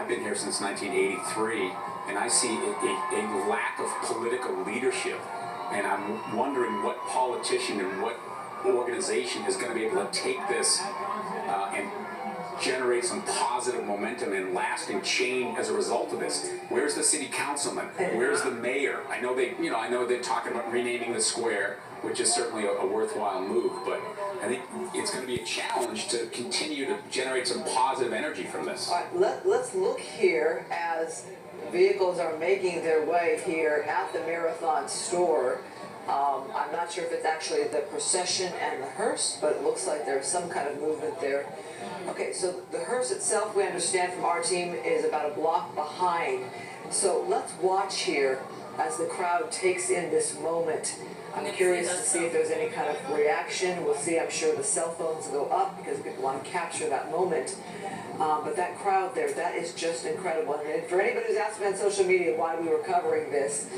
I've been here since 1983, and I see a lack of political leadership. And I'm wondering what politician and what organization is going to be able to take this and generate some positive momentum and lasting change as a result of this. Where's the city councilman? Where's the mayor? I know they're talking about renaming the square, which is certainly a worthwhile move, but I think it's going to be a challenge to continue to generate some positive energy from this. All right, let's look here as vehicles are making their way here at the Marathon store. I'm not sure if it's actually the procession and the hearse, but it looks like there's some kind of movement there. Okay, so the hearse itself, we understand from our team, is about a block behind. So let's watch here as the crowd takes in this moment. I'm curious to see if there's any kind of reaction. We'll see, I'm sure the cell phones go up because people want to capture that moment. But that crowd there, that is just incredible. And for anybody who's asking on social media why we were covering this,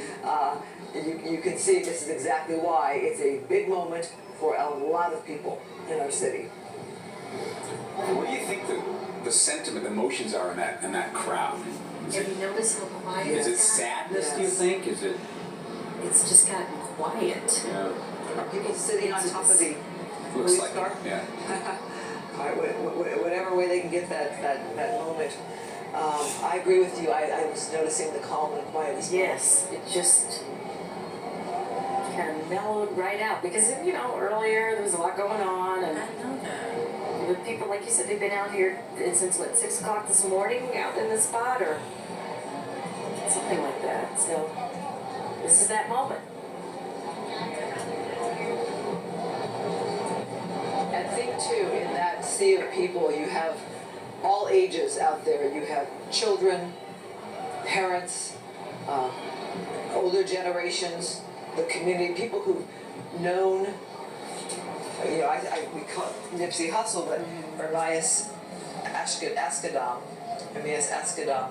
you can see this is exactly why. It's a big moment for a lot of people in our city. What do you think the sentiment, the emotions are in that crowd? Have you noticed how quiet Is it sadness, do you think? Is it? It's just gotten quiet. Yeah. Are people sitting on top of the Looks police like car? it, yeah. All right, whatever way they can get that moment. I agree with you. I was noticing the calm and quiet. Yes, it just kind of mellowed right out because earlier there was a lot going on and I know that. the people, like you said, they've been out here since 6 o'clock this morning out in the spot or something like that. So this is that moment. I think too, in that sea of people, you have all ages out there. You have children, parents, older generations, the community, people who've known. We call it Nipsey Hussel, but Ermias Askedam,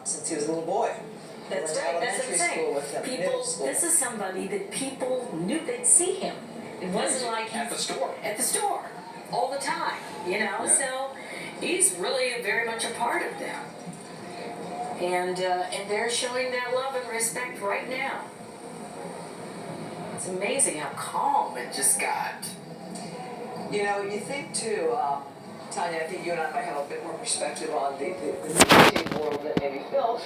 since he was a little boy. That's Went to right. That's what I'm elementary school with saying. him, People, middle school. this is somebody that people knew they'd see him. It wasn't like At the store. At the store, all the time. Yeah. So he's really very much a part of them. And they're showing that love and respect right now. It's amazing how calm it just got. You think too, Tanya, I think you and I might have a bit more perspective on the mixtape world than maybe Phil.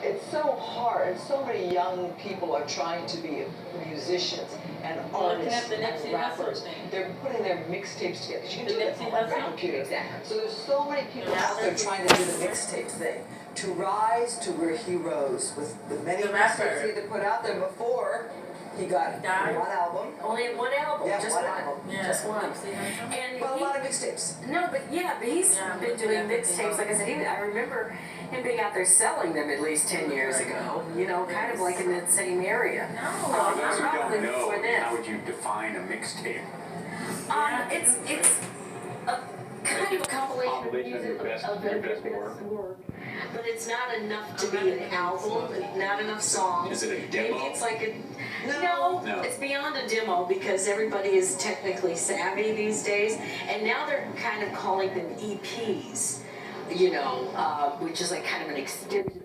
It's so hard, and so many young people are trying to be musicians and artists and rappers. They're putting their mixtapes together. 'Cause you can do that on your computer. Exactly. So there's so many people out there trying to do the mixtape thing. To rise to where he rose with the many mixtapes he had put out there before. He got one album. Only one album, Yeah, just one one. album. Yeah. Just one. And But a lot of mixtapes. No, but he's been doing mixtapes. Like I said, I remember him being out there selling them at least 10 years ago. Kind of like in that same area. For those who don't know, how would you define a mixtape? It's a kind of a compilation of music your best work. but it's not enough to be an album. Not enough songs. Is it a demo? Maybe it's like No. it's beyond a demo because everybody is technically savvy these days, and now they're kind of calling them EPs. Which is like kind of an extended.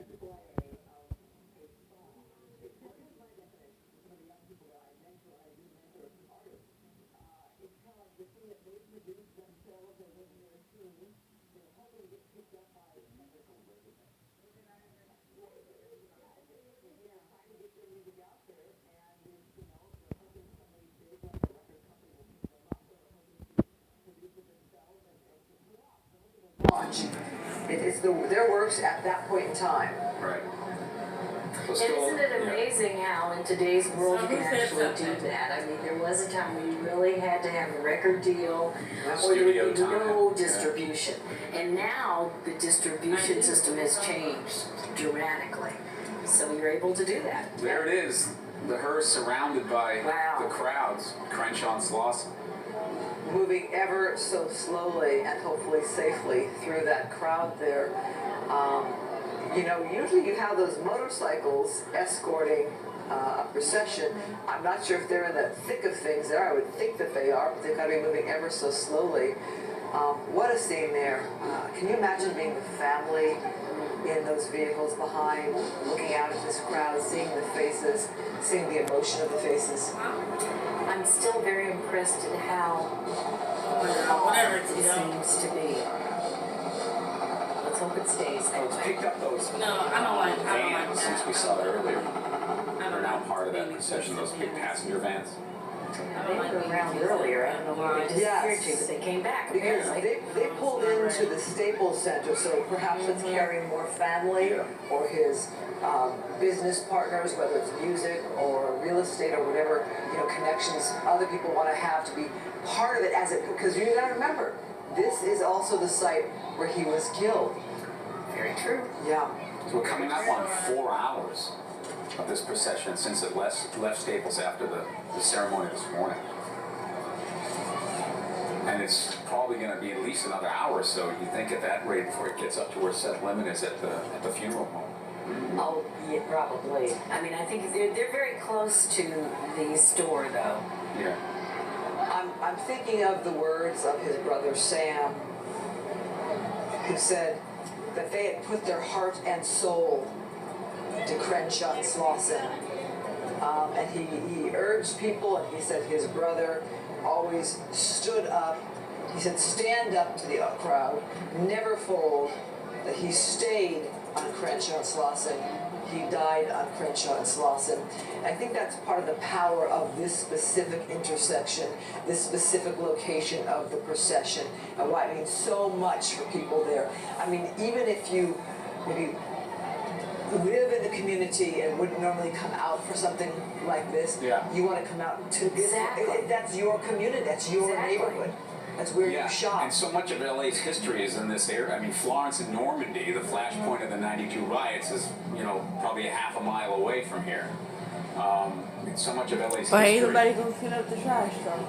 Launch. It's their works at that point in time. Right. And isn't it amazing how in today's world you can actually do something. that? I mean, there was a time when you really had to have a record deal or Studio there would be no time. distribution. And now the distribution system has changed dramatically. So you're able to do that. There it is. The hearse surrounded by Wow. the crowds. Crenshaw and Slauson. Moving ever so slowly and hopefully safely through that crowd there. Usually you have those motorcycles escorting a procession. I'm not sure if they're in the thick of things there. I would think that they are, but they've got to be moving ever so slowly. What a scene there. Can you imagine being the family in those vehicles behind, looking out at this crowd, seeing the faces, seeing the emotion of the faces? I'm still very impressed at how Whatever it it's, you know. seems to be. Let's hope it stays that It's way. picked up those No, I don't like vans that. since we saw it earlier. I They're don't now like part of that being procession, those big vans. passenger vans. They were around earlier. I don't know where they disappeared to, but they came back Because apparently. they pulled into the Staples Center, so perhaps it's carrying more family Yeah. or his business partners, whether it's music or real estate or whatever, connections other people want to have to be part of it because you gotta remember, this is also the site where he was killed. Very true. Yeah. So we're coming up on 4 hours of this procession since it left Staples after the ceremony this morning. And it's probably going to be at least another hour or so, you think, at that rate before it gets up to where Seth Lemon is at the funeral home. Oh, yeah, probably. I mean, I think they're very close to the store, though. Yeah. I'm thinking of the words of his brother Sam, who said that they had put their heart and soul to Crenshaw and Slauson. And he urged people, and he said his brother always stood up. He said, stand up to the crowd, never fold. That he stayed on Crenshaw and Slauson. He died on Crenshaw and Slauson. I think that's part of the power of this specific intersection, this specific location of the procession, and why it means so much for people there. I mean, even if you maybe live in the community and wouldn't normally come out for something like this, Yeah. you want to come out to this. Exactly. That's your community. That's your Exactly. neighborhood. That's where Yeah, you shop. and so much of LA's history is in this area. I mean, Florence and Normandy, the flashpoint of the '92 riots, is probably a half a mile away from here. So much of LA's But ain't history. nobody gonna clean up the trash though.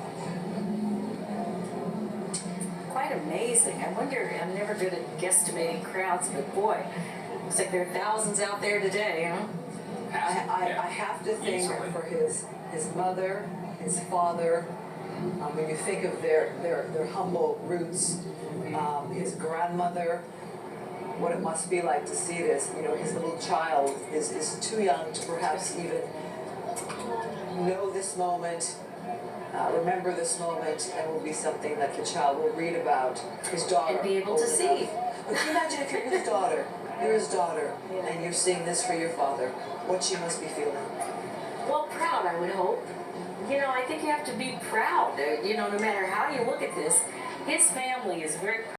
Quite amazing. I wonder, I'm never good at guesstimating crowds, but boy, looks like there are thousands out there today, huh? I have to think Easily. for his mother, his father, when you think of their humble roots, his grandmother, what it must be like to see this. His little child is too young to perhaps even know this moment, remember this moment, and will be something that the child will read about. His daughter. And be able to old see. enough. But can you imagine if you're his daughter, and you're seeing this for your father, what she must be feeling? Well, proud, I would hope. I think you have to be proud, no matter how you look at this. His family is very